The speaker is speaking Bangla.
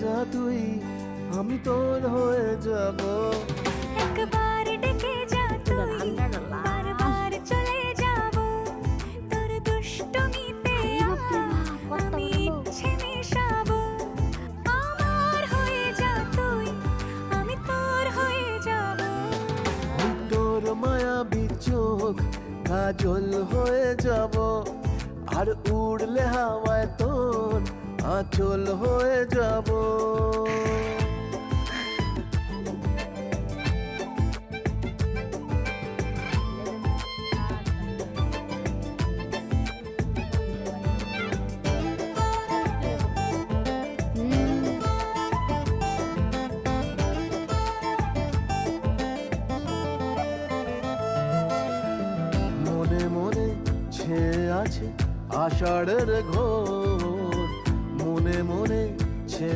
যা তুই, আমি তোর হয়ে যাব। একবার ডেকে যা তুই, বারবার চলে যাব। তোর দুষ্টমিতে আমি ইচ্ছে মেশাবো। আমার হয়ে যা তুই, আমি তোর হয়ে যাব। ওই তোর মায়াবী চোখ কাজল হয়ে যাব, আর উড়লে হাওয়ায় তোর আঁচল হয়ে যাব। মনে মনে ছেয়ে আছে আষাঢ়ের ঘোর, মনে মনে